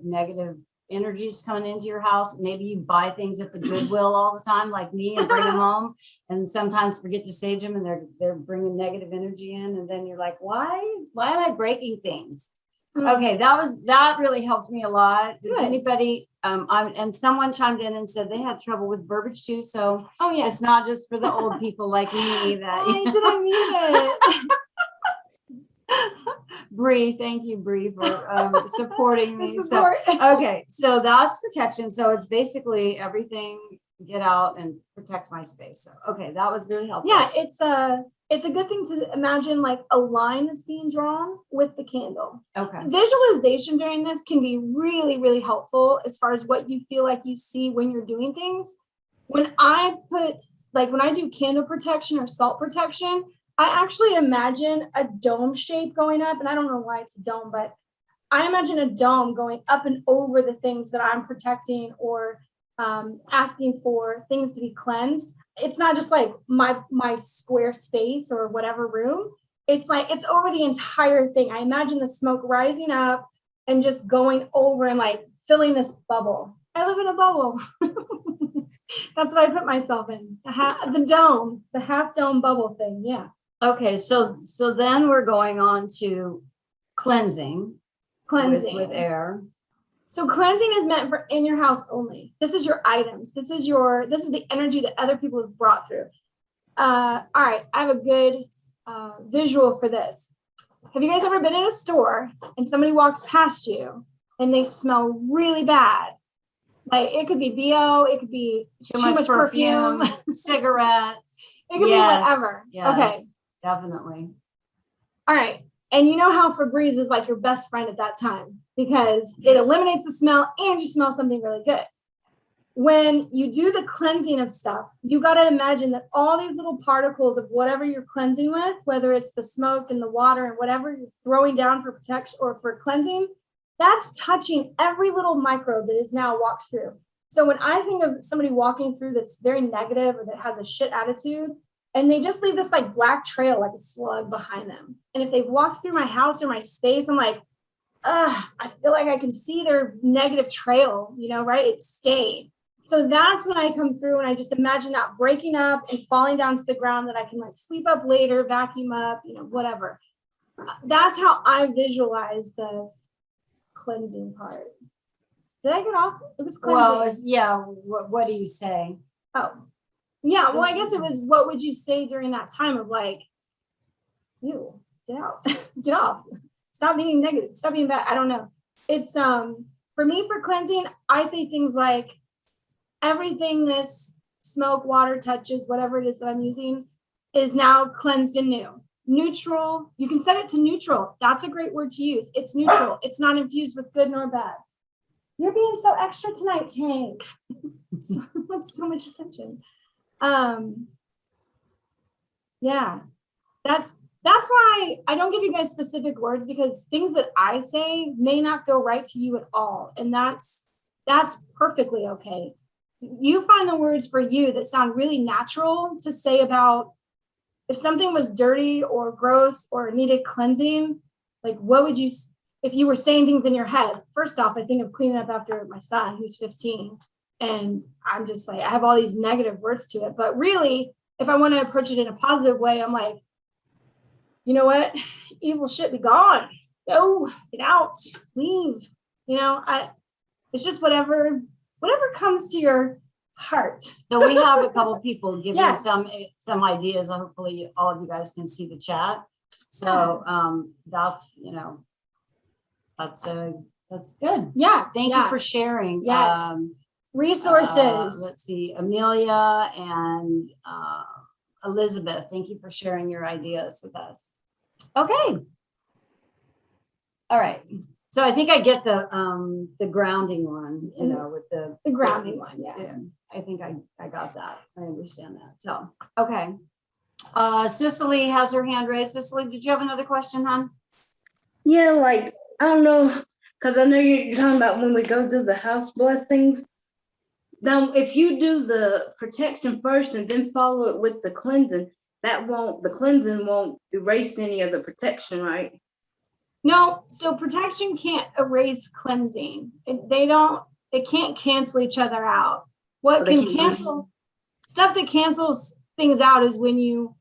Negative energies coming into your house. Maybe you buy things at the Goodwill all the time, like me, and bring them home, and sometimes forget to sage them, and they're bringing negative energy in, and then you're like, why am I breaking things? Okay, that really helped me a lot. Does anybody and someone chimed in and said they had trouble with verbiage too, so it's not just for the old people like me that did I mean it? Bree, thank you, Bree, for supporting me. Support. So, okay, so that's protection. So it's basically everything get out and protect my space. So, okay, that was really helpful. Yeah, it's a good thing to imagine like a line that's being drawn with the candle. Okay. Visualization during this can be really, really helpful as far as what you feel like you see when you're doing things. When I do candle protection or salt protection, I actually imagine a dome shape going up, and I don't know why it's a dome, but I imagine a dome going up and over the things that I'm protecting or asking for things to be cleansed. It's not just like my square space or whatever room. It's like it's over the entire thing. I imagine the smoke rising up and just going over and like filling this bubble. I live in a bubble. That's what I put myself in. The dome, the half dome bubble thing. Yeah. Okay, so then we're going on to cleansing. With air. So cleansing is meant for in your house only. This is your items. This is the energy that other people have brought through. All right, I have a good visual for this. Have you guys ever been in a store and somebody walks past you and they smell really bad? Like it could be BO, it could be too much perfume, cigarettes. It could be whatever. Yes, okay, definitely. All right. And you know how Febreze is like your best friend at that time because it eliminates the smell and you smell something really good. When you do the cleansing of stuff, you got to imagine that all these little particles of whatever you're cleansing with, whether it's the smoke and the water and whatever you're throwing down for protection or for cleansing, that's touching every little microbe that is now walked through. So when I think of somebody walking through that's very negative or that has a shit attitude, and they just leave this like black trail, like a slug behind them. And if they've walked through my house or my space, I'm like, I feel like I can see their negative trail, right? It stayed. So that's when I come through and I just imagine that breaking up and falling down to the ground that I can like sweep up later, vacuum up, whatever. That's how I visualize the cleansing part. Did I get off? It was cleansing. Well, what do you say? Oh. Yeah, well, I guess it was what would you say during that time of like, ew, get out, get off, stop being negative, stop being bad. I don't know. It's for me for cleansing, I say things like everything this smoke, water touches, whatever it is that I'm using, is now cleansed and new. Neutral, you can set it to neutral. That's a great word to use. It's neutral. It's not infused with good nor bad. You're being so extra tonight, Tank. so much attention. Yeah, that's why I don't give you guys specific words because things that I say may not feel right to you at all. And that's perfectly okay. You find the words for you that sound really natural to say about if something was dirty or gross or needed cleansing, like what would you, if you were saying things in your head? First off, I think of cleaning up after my son who's 15. And I'm just like, I have all these negative words to it. But really, if I want to approach it in a positive way, I'm like, you know what? Evil shit be gone. Go, get out, leave. It's just whatever comes to your heart. So we have a couple people giving Yes. some ideas. Hopefully all of you guys can see the chat. So that's good. Yeah. Thank you for sharing. Yes. Resources. Let's see, Amelia and Elizabeth, thank you for sharing your ideas with us. Okay. All right. So I think I get the grounding one, with the grounding one. Yeah. I think I got that. I understand that. So, okay. Cicely has her hand raised. Cicely, did you have another question, hon? Yeah, like, I don't know, because I know you're talking about when we go do the house blessings. Now, if you do the protection first and then follow it with the cleansing, the cleansing won't erase any of the protection, right? No, so protection can't erase cleansing. It can't cancel each other out. What can cancel stuff that cancels things out is when you,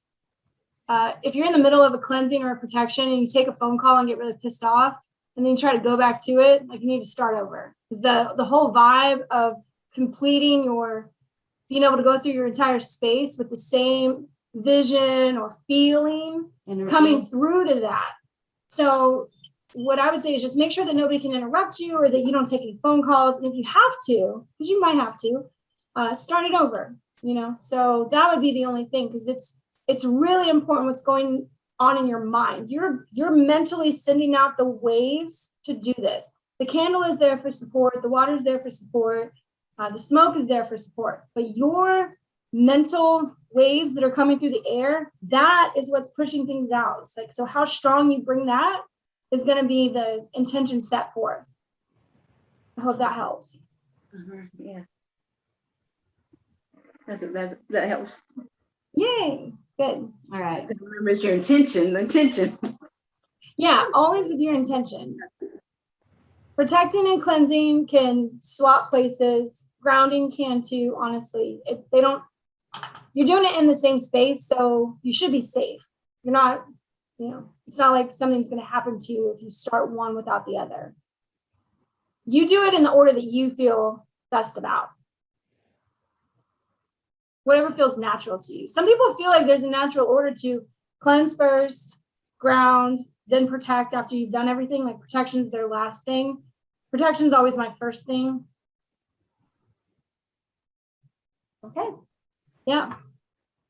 if you're in the middle of a cleansing or a protection and you take a phone call and get really pissed off and then you try to go back to it, like you need to start over. Because the whole vibe of completing your, being able to go through your entire space with the same vision or feeling coming through to that. So what I would say is just make sure that nobody can interrupt you or that you don't take any phone calls. And if you have to, because you might have to, start it over, so that would be the only thing, because it's really important what's going on in your mind. You're mentally sending out the waves to do this. The candle is there for support, the water is there for support, the smoke is there for support, but your mental waves that are coming through the air, that is what's pushing things out. It's like, so how strong you bring that is going to be the intention set forth. I hope that helps. Yeah. That helps. Yay. Good. All right. Remember, it's your intention. Yeah, always with your intention. Protecting and cleansing can swap places. Grounding can too, honestly. You're doing it in the same space, so you should be safe. You're not, it's not like something's going to happen to you if you start one without the other. You do it in the order that you feel best about. Whatever feels natural to you. Some people feel like there's a natural order to cleanse first, ground, then protect after you've done everything. Like protection is their last thing. Protection is always my first thing. Okay. Yeah.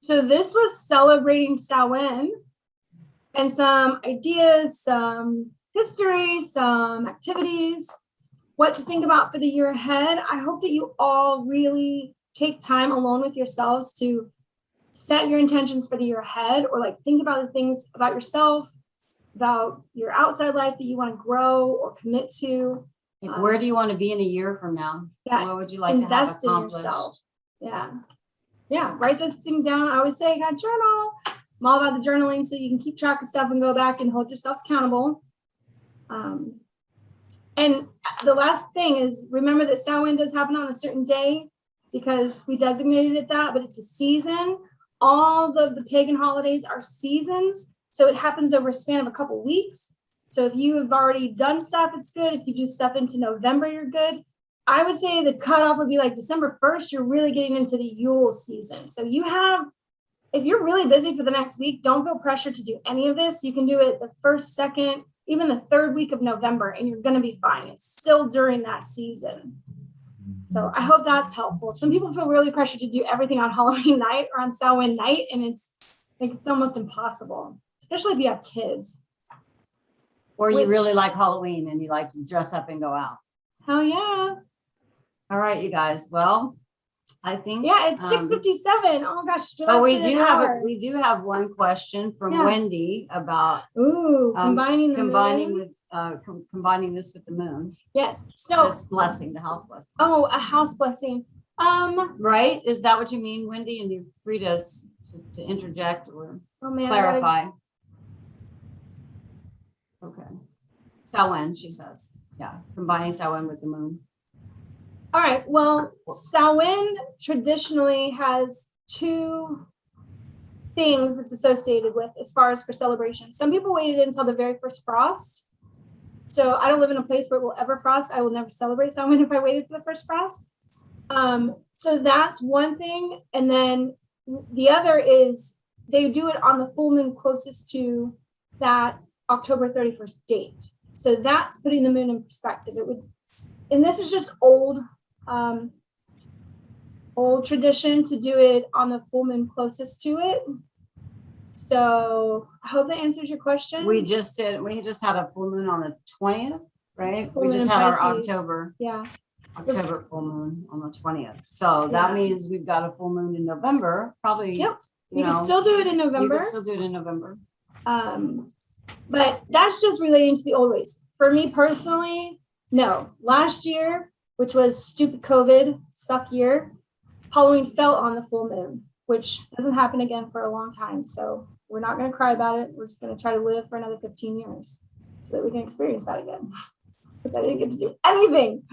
So this was celebrating Samhain and some ideas, some history, some activities, what to think about for the year ahead. I hope that you all really take time alone with yourselves to set your intentions for the year ahead, or like think about the things about yourself, about your outside life that you want to grow or commit to. Like, where do you want to be in a year from now? Yeah, what would you like to have invest in accomplished? yourself. Yeah, write this thing down. I always say I got journal. I'm all about the journaling so you can keep track of stuff and go back and hold yourself accountable. And the last thing is, remember that Samhain does happen on a certain day because we designated it that, but it's a season. All the pagan holidays are seasons, so it happens over a span of a couple weeks. So if you have already done stuff, it's good. If you do stuff into November, you're good. I would say the cutoff would be like December 1st, you're really getting into the Yule season. So if you're really busy for the next week, don't feel pressure to do any of this. You can do it the first, second, even the third week of November, and you're going to be fine. It's still during that season. So I hope that's helpful. Some people feel really pressured to do everything on Halloween night or on Samhain night, and it's almost impossible, especially if you have kids. Or you really like Halloween and you like to dress up and go out. Hell yeah. All right, you guys. Well, I think it's 6:57. Oh my gosh. But we do have one question from Wendy about combining this with the moon. Yes. So this blessing, the house blessing. Oh, a house blessing. Right? Is that what you mean, Wendy? And you're free to interject or clarify. Okay. Samhain, she says. Yeah, combining Samhain with the moon. All right. Well, Samhain traditionally has two things it's associated with as far as for celebration. Some people waited until the very first frost. So I don't live in a place where it will ever frost. I will never celebrate Samhain if I waited for the first frost. So that's one thing. And then the other is they do it on the full moon closest to that October 31st date. So that's putting the moon in perspective. And this is just old tradition to do it on the full moon closest to it. So I hope that answers your question. We just had a full moon on the 20th, right? Full we just moon had our Pisces. October full moon on the 20th. So that means we've got a full moon in November, probably. Yep. You can still do it in November. You can still do it in November. But that's just relating to the old ways. For me personally, no. Last year, which was stupid COVID suck year, Halloween fell on the full moon, which doesn't happen again for a long time. So we're not going to cry about it. We're just going to try to live for another 15 years so that we can experience that again. Because I didn't get to do anything.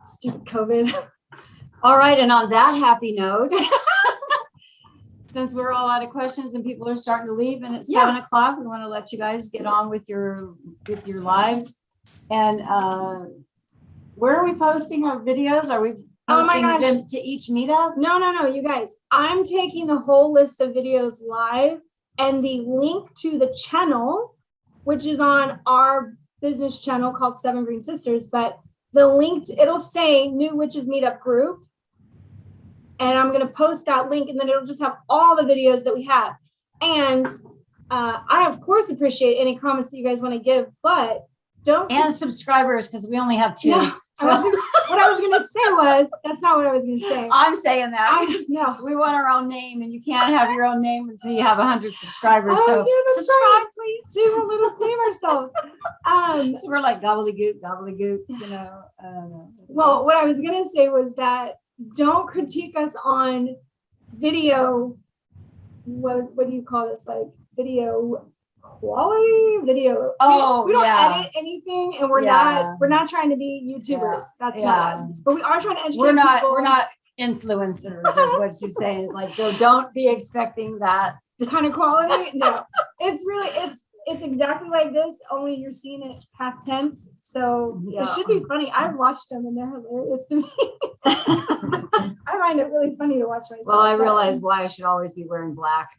Stupid COVID. All right. And on that happy note, since we're all out of questions and people are starting to leave and it's 7 o'clock, we want to let you guys get on with your lives. And where are we posting our videos? Are we posting them to each meetup? No, you guys. I'm taking the whole list of videos live, and the link to the channel, which is on our business channel called Seven Green Sisters, but the link, it'll say New Witches Meetup group. And I'm going to post that link, and then it'll just have all the videos that we have. And I, of course, appreciate any comments that you guys want to give, but don't. And subscribers, because we only have 2. No, So what I was going to say was, that's not what I was going to say. I'm saying that. No. We want our own name, and you can't have your own name until you have 100 subscribers. Oh, So yeah, that's subscribe, right. please. See, we'll let us name ourselves. So we're like gobbledygook, gobbledygook, you know. I don't know. Well, what I was going to say was that don't critique us on video. What do you call this? Like video quality, video. Oh, we don't yeah. edit anything, and we're Yeah. not trying to be YouTubers. That's not us. But we are trying to educate We're not people. influencers, is what she's saying. Like, so don't be expecting that. The kind of quality. No, it's really it's exactly like this. Only you're seeing it past tense. So Yeah. it should be funny. I've watched them, and they're hilarious to me. I find it really funny to watch myself. Well, I but- realized why I should always be wearing black.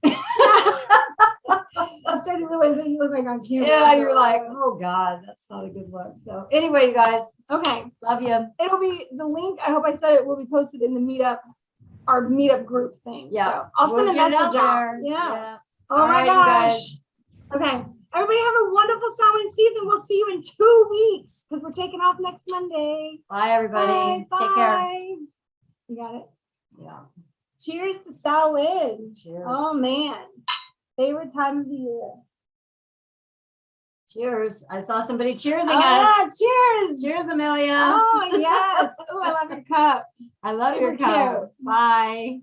I started to realize that you look like on camera. Yeah, you're like, oh God, that's not a good look. So anyway, you guys, okay. love you. It'll be the link. I hope I said it will be posted in the meetup, our meetup group thing. Yeah. So I'll send We'll a get it message out. there. Yeah. Oh All my right, you gosh. guys. Okay. Everybody have a wonderful Samhain season. We'll see you in 2 weeks because we're taking off next Monday. Bye, everybody. Bye. Take care. Bye. You got it. Yeah. Cheers to Samhain. Cheers. Oh man. Favorite time of the year. Cheers. I saw somebody cheersing Oh, us. yeah, cheers. Cheers, Amelia. Oh yes. Oh, I love your cup. I love super your cup. cute. Bye.